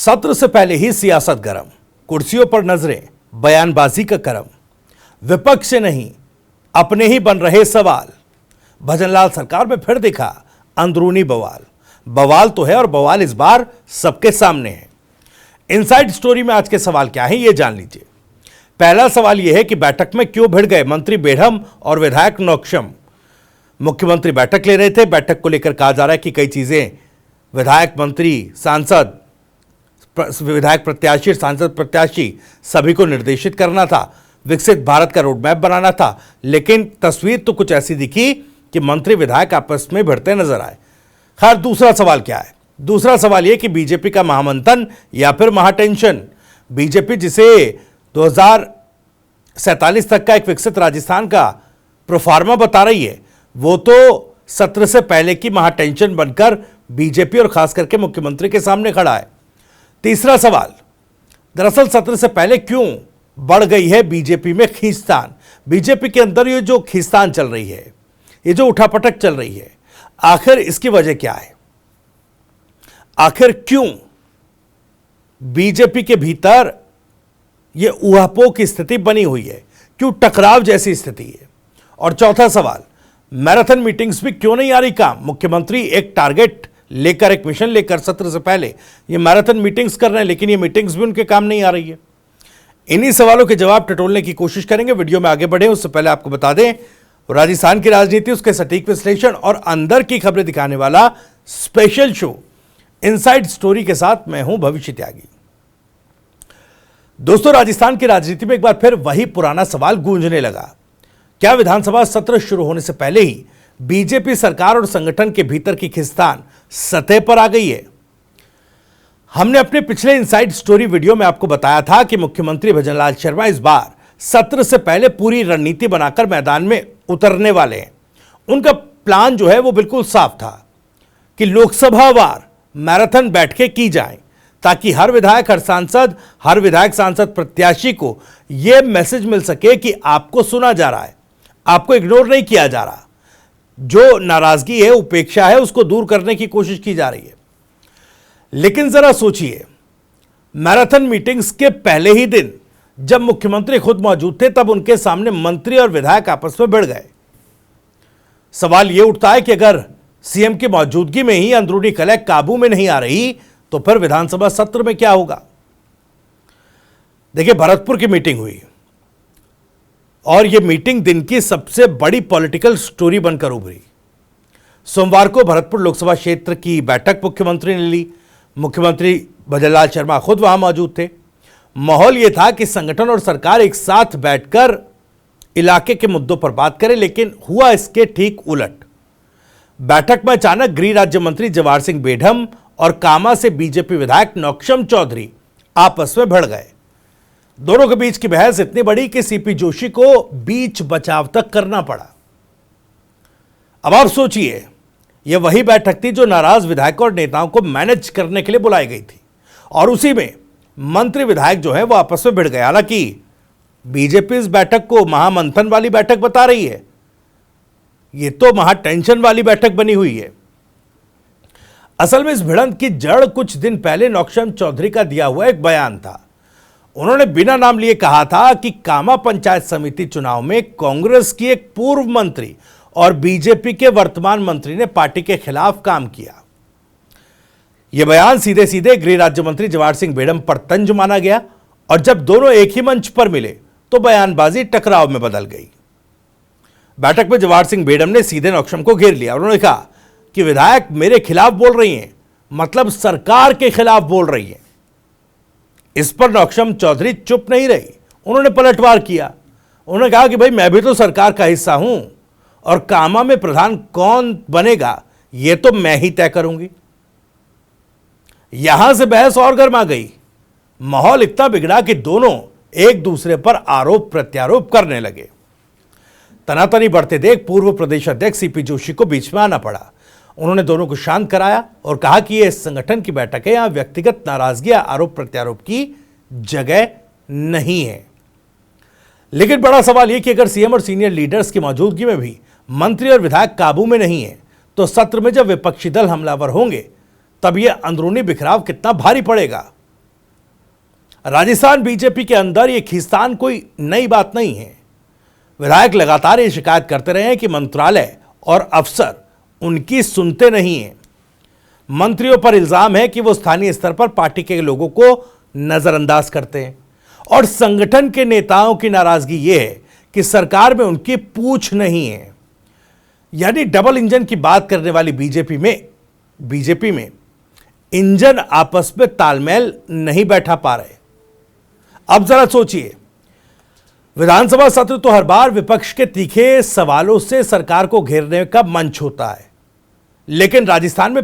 सत्र से पहले ही सियासत गरम, कुर्सियों पर नजरें, बयानबाजी का करम, विपक्ष से नहीं अपने ही बन रहे सवाल। भजनलाल सरकार में फिर दिखा अंदरूनी बवाल। बवाल तो है और बवाल इस बार सबके सामने है। इनसाइड स्टोरी में आज के सवाल क्या है ये जान लीजिए। पहला सवाल यह है कि बैठक में क्यों भिड़ गए मंत्री बेढ़म और विधायक नौक्षम। मुख्यमंत्री बैठक ले रहे थे। बैठक को लेकर कहा जा रहा है कि कई चीजें विधायक, मंत्री, सांसद, विधायक प्रत्याशी, सांसद प्रत्याशी सभी को निर्देशित करना था, विकसित भारत का रोड मैप बनाना था। लेकिन तस्वीर तो कुछ ऐसी दिखी कि मंत्री विधायक आपस में भिड़ते नजर आए। खैर, दूसरा सवाल क्या है? दूसरा सवाल यह कि बीजेपी का महामंथन या फिर महाटेंशन। बीजेपी जिसे 2047 तक का एक विकसित राजस्थान का प्रोफार्मा बता रही है, वो तो सत्र से पहले की महाटेंशन बनकर बीजेपी और खास करके मुख्यमंत्री के सामने खड़ा है। तीसरा सवाल, दरअसल सत्र से पहले क्यों बढ़ गई है बीजेपी में खींचतान। बीजेपी के अंदर ये जो खींचतान चल रही है, ये जो उठापटक चल रही है, आखिर इसकी वजह क्या है? आखिर क्यों बीजेपी के भीतर ये ऊहापोह की स्थिति बनी हुई है? क्यों टकराव जैसी स्थिति है? और चौथा सवाल, मैराथन मीटिंग्स भी क्यों नहीं आ रही काम? मुख्यमंत्री एक टारगेट लेकर, एक मिशन लेकर सत्र से पहले ये मैराथन मीटिंग्स कर रहे हैं, लेकिन ये मीटिंग्स भी उनके काम नहीं आ रही है। इन्हीं सवालों के जवाब टटोलने की कोशिश करेंगे। वीडियो में आगे बढ़े उससे पहले आपको बता दें, राजस्थान की राजनीति, उसके सटीक विश्लेषण और अंदर की खबरें दिखाने वाला स्पेशल शो इनसाइड स्टोरी के साथ मैं हूं भविष्य त्यागी। दोस्तों, राजस्थान की राजनीति में एक बार फिर वही पुराना सवाल गूंजने लगा। क्या विधानसभा सत्र शुरू होने से पहले ही बीजेपी सरकार और संगठन के भीतर की खींचतान सतह पर आ गई है? हमने अपने पिछले इनसाइड स्टोरी वीडियो में आपको बताया था कि मुख्यमंत्री भजनलाल शर्मा इस बार सत्र से पहले पूरी रणनीति बनाकर मैदान में उतरने वाले हैं। उनका प्लान जो है वो बिल्कुल साफ था कि लोकसभा वार मैराथन बैठकें की जाएं, ताकि हर विधायक सांसद प्रत्याशी को यह मैसेज मिल सके कि आपको सुना जा रहा है, आपको इग्नोर नहीं किया जा रहा। जो नाराजगी है, उपेक्षा है, उसको दूर करने की कोशिश की जा रही है। लेकिन जरा सोचिए, मैराथन मीटिंग्स के पहले ही दिन जब मुख्यमंत्री खुद मौजूद थे, तब उनके सामने मंत्री और विधायक आपस में भिड़ गए। सवाल यह उठता है कि अगर सीएम की मौजूदगी में ही अंदरूनी कलह काबू में नहीं आ रही, तो फिर विधानसभा सत्र में क्या होगा? देखिए, भरतपुर की मीटिंग हुई और यह मीटिंग दिन की सबसे बड़ी पॉलिटिकल स्टोरी बनकर उभरी। सोमवार को भरतपुर लोकसभा क्षेत्र की बैठक मुख्यमंत्री ने ली। मुख्यमंत्री भजनलाल शर्मा खुद वहां मौजूद थे। माहौल यह था कि संगठन और सरकार एक साथ बैठकर इलाके के मुद्दों पर बात करें, लेकिन हुआ इसके ठीक उलट। बैठक में अचानक गृह राज्य मंत्री जवाहर सिंह बेढ़म और कामा से बीजेपी विधायक नौक्षम चौधरी आपस में भिड़ गए। दोनों के बीच की बहस इतनी बड़ी कि सीपी जोशी को बीच बचाव तक करना पड़ा। अब आप सोचिए, यह वही बैठक थी जो नाराज विधायकों और नेताओं को मैनेज करने के लिए बुलाई गई थी, और उसी में मंत्री विधायक जो है वो आपस में भिड़ गए। हालांकि बीजेपी इस बैठक को महामंथन वाली बैठक बता रही है, यह तो महाटेंशन वाली बैठक बनी हुई है। असल में इस भिड़ंत की जड़ कुछ दिन पहले नौक्षम चौधरी का दिया हुआ एक बयान था। उन्होंने बिना नाम लिए कहा था कि कामा पंचायत समिति चुनाव में कांग्रेस की एक पूर्व मंत्री और बीजेपी के वर्तमान मंत्री ने पार्टी के खिलाफ काम किया। यह बयान सीधे सीधे गृह राज्य मंत्री जवाहर सिंह बेढ़म पर तंज माना गया, और जब दोनों एक ही मंच पर मिले तो बयानबाजी टकराव में बदल गई। बैठक में जवाहर सिंह बेढ़म ने सीधे नौक्षम को घेर लिया। उन्होंने कहा कि विधायक मेरे खिलाफ बोल रही हैं, मतलब सरकार के खिलाफ बोल रही हैं। इस पर नौक्षम चौधरी चुप नहीं रही, उन्होंने पलटवार किया। उन्होंने कहा कि भाई, मैं भी तो सरकार का हिस्सा हूं, और कामा में प्रधान कौन बनेगा यह तो मैं ही तय करूंगी। यहां से बहस और गर्मा गई। माहौल इतना बिगड़ा कि दोनों एक दूसरे पर आरोप प्रत्यारोप करने लगे। तनातनी बढ़ते देख पूर्व प्रदेश अध्यक्ष सीपी जोशी को बीच में आना पड़ा। उन्होंने दोनों को शांत कराया और कहा कि यह संगठन की बैठक है, यहां व्यक्तिगत नाराजगी, आरोप प्रत्यारोप की जगह नहीं है। लेकिन बड़ा सवाल यह कि अगर सीएम और सीनियर लीडर्स की मौजूदगी में भी मंत्री और विधायक काबू में नहीं है, तो सत्र में जब विपक्षी दल हमलावर होंगे, तब यह अंदरूनी बिखराव कितना भारी पड़ेगा, राजस्थान बीजेपी के अंदर यह खींचतान कोई नई बात नहीं है। विधायक लगातार ये शिकायत करते रहे हैं कि मंत्रालय और अफसर उनकी सुनते नहीं हैं। मंत्रियों पर इल्जाम है कि वो स्थानीय स्तर पर पार्टी के लोगों को नजरअंदाज करते हैं और संगठन के नेताओं की नाराजगी ये है कि सरकार में उनकी पूछ नहीं है। यानी डबल इंजन की बात करने वाली बीजेपी में इंजन आपस में तालमेल नहीं बैठा पा रहे। अब जरा सोचिए, विधानसभा सत्र तो हर बार विपक्ष के तीखे सवालों से सरकार को घेरने का मंच होता है, लेकिन राजस्थान में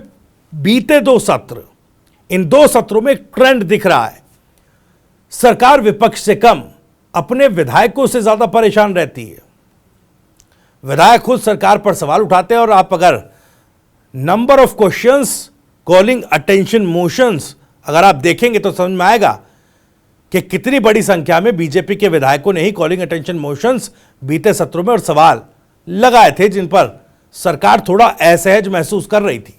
बीते 2 सत्र, इन 2 सत्रों में एक ट्रेंड दिख रहा है। सरकार विपक्ष से कम अपने विधायकों से ज्यादा परेशान रहती है। विधायक खुद सरकार पर सवाल उठाते हैं और आप अगर number of questions, calling attention motions अगर आप देखेंगे तो समझ में आएगा कि कितनी बड़ी संख्या में बीजेपी के विधायकों ने ही कॉलिंग अटेंशन मोशंस बीते सत्रों में और सवाल लगाए थे जिन पर सरकार थोड़ा असहज महसूस कर रही थी।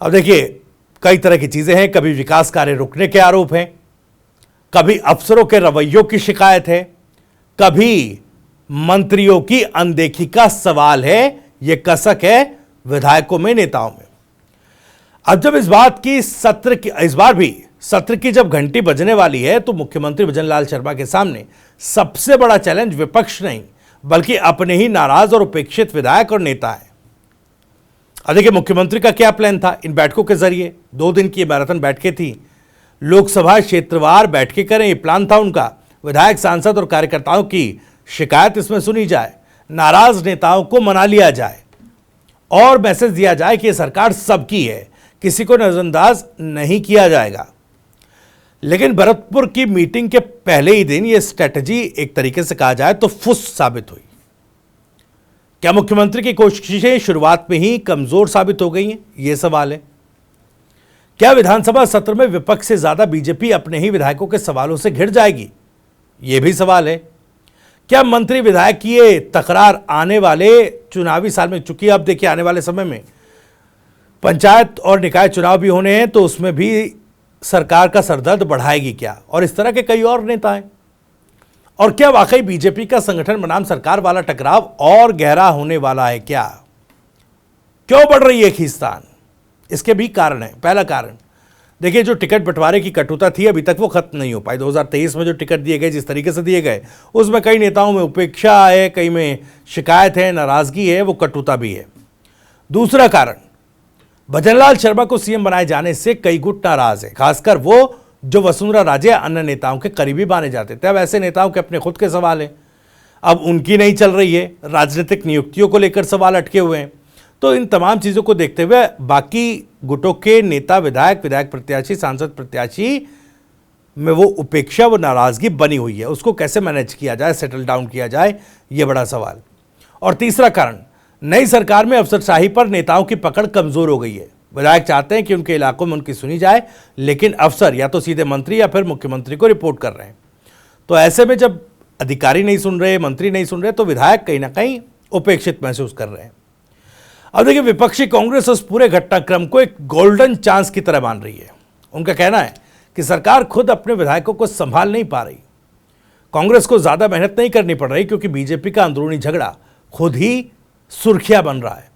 अब देखिए, कई तरह की चीजें हैं। कभी विकास कार्य रुकने के आरोप हैं, कभी अफसरों के रवैयों की शिकायत है, कभी मंत्रियों की अनदेखी का सवाल है। यह कसक है विधायकों में, नेताओं में। अब जब इस बार भी सत्र की जब घंटी बजने वाली है तो मुख्यमंत्री भजनलाल शर्मा के सामने सबसे बड़ा चैलेंज विपक्ष नहीं बल्कि अपने ही नाराज और उपेक्षित विधायक और नेता है। अब देखिए, मुख्यमंत्री का क्या प्लान था इन बैठकों के जरिए। 2 दिन की मैराथन बैठकें थी, लोकसभा क्षेत्रवार बैठकें करें, ये प्लान था उनका। विधायक, सांसद और कार्यकर्ताओं की शिकायत इसमें सुनी जाए, नाराज नेताओं को मना लिया जाए और मैसेज दिया जाए कि यह सरकार सबकी है, किसी को नजरअंदाज नहीं किया जाएगा। लेकिन भरतपुर की मीटिंग के पहले ही दिन यह स्ट्रेटजी एक तरीके से कहा जाए तो फुस साबित हुई। क्या मुख्यमंत्री की कोशिशें शुरुआत में ही कमजोर साबित हो गई हैं? यह सवाल है। क्या विधानसभा सत्र में विपक्ष से ज्यादा बीजेपी अपने ही विधायकों के सवालों से घिर जाएगी? यह भी सवाल है। क्या मंत्री विधायक की ये तकरार आने वाले चुनावी साल में, चूंकि अब देखिए आने वाले समय में पंचायत और निकाय चुनाव भी होने हैं, तो उसमें भी सरकार का सरदर्द बढ़ाएगी क्या? और इस तरह के कई और नेता हैं। और क्या वाकई बीजेपी का संगठन बनाम सरकार वाला टकराव और गहरा होने वाला है क्या? क्यों बढ़ रही है खींचतान? इसके भी कारण है। पहला कारण देखिए, जो टिकट बंटवारे की कटुता थी अभी तक वो खत्म नहीं हो पाई। 2023 में जो टिकट दिए गए, जिस तरीके से दिए गए, उसमें कई नेताओं में उपेक्षा है, कई में शिकायत है, नाराजगी है, वो कटुता भी है। दूसरा कारण, भजनलाल शर्मा को सीएम बनाए जाने से कई गुट नाराज है, खासकर वो जो वसुंधरा राजे अन्य नेताओं के करीबी माने जाते थे। अब ऐसे नेताओं के अपने खुद के सवाल हैं, अब उनकी नहीं चल रही है, राजनीतिक नियुक्तियों को लेकर सवाल अटके हुए हैं। तो इन तमाम चीज़ों को देखते हुए बाकी गुटों के नेता, विधायक प्रत्याशी, सांसद प्रत्याशी में वो उपेक्षा, वो नाराजगी बनी हुई है। उसको कैसे मैनेज किया जाए, सेटल डाउन किया जाए, ये बड़ा सवाल। और तीसरा कारण, नई सरकार में अफसरशाही पर नेताओं की पकड़ कमजोर हो गई है। विधायक चाहते हैं कि उनके इलाकों में उनकी सुनी जाए, लेकिन अफसर या तो सीधे मंत्री या फिर मुख्यमंत्री को रिपोर्ट कर रहे हैं। तो ऐसे में जब अधिकारी नहीं सुन रहे, मंत्री नहीं सुन रहे, तो विधायक कहीं ना कहीं उपेक्षित महसूस कर रहे हैं। अब देखिए, विपक्षी कांग्रेस उस पूरे घटनाक्रम को एक गोल्डन चांस की तरह मान रही है। उनका कहना है कि सरकार खुद अपने विधायकों को संभाल नहीं पा रही, कांग्रेस को ज्यादा मेहनत नहीं करनी पड़ रही, क्योंकि बीजेपी का अंदरूनी झगड़ा खुद ही सुर्खियां बन रहा है।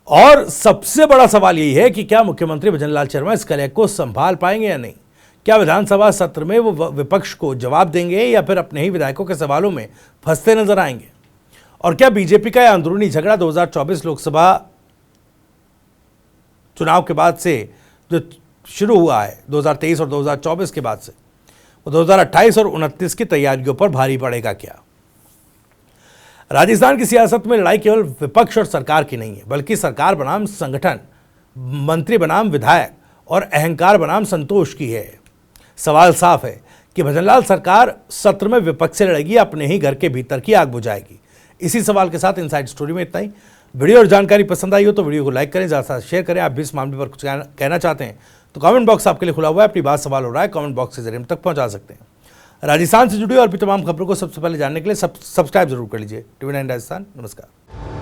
और सबसे बड़ा सवाल यही है कि क्या मुख्यमंत्री भजनलाल शर्मा इस कलह को संभाल पाएंगे या नहीं? क्या विधानसभा सत्र में वो विपक्ष को जवाब देंगे या फिर अपने ही विधायकों के सवालों में फंसते नजर आएंगे? और क्या बीजेपी का यह अंदरूनी झगड़ा 2024 लोकसभा चुनाव के बाद से जो शुरू हुआ है, 2023 और 2024 के बाद से, वो 2028 और 2029 की तैयारियों पर भारी पड़ेगा क्या? राजस्थान की सियासत में लड़ाई केवल विपक्ष और सरकार की नहीं है, बल्कि सरकार बनाम संगठन, मंत्री बनाम विधायक और अहंकार बनाम संतोष की है। सवाल साफ है कि भजनलाल सरकार सत्र में विपक्ष से लड़ेगी, अपने ही घर के भीतर की आग बुझाएगी। इसी सवाल के साथ इनसाइड स्टोरी में इतना ही। वीडियो और जानकारी पसंद आई हो तो वीडियो को लाइक करें, ज़्यादा से शेयर करें। आप भी इस मामले पर कुछ कहना चाहते हैं तो कमेंट बॉक्स आपके लिए खुला हुआ है, अपनी बात, सवाल हो रहा है, कमेंट बॉक्स के जरिए हम तक पहुंचा सकते हैं। राजस्थान से जुड़ी और भी तमाम खबरों को सबसे पहले जानने के लिए सब्सक्राइब जरूर कर लीजिए TV9 राजस्थान। नमस्कार।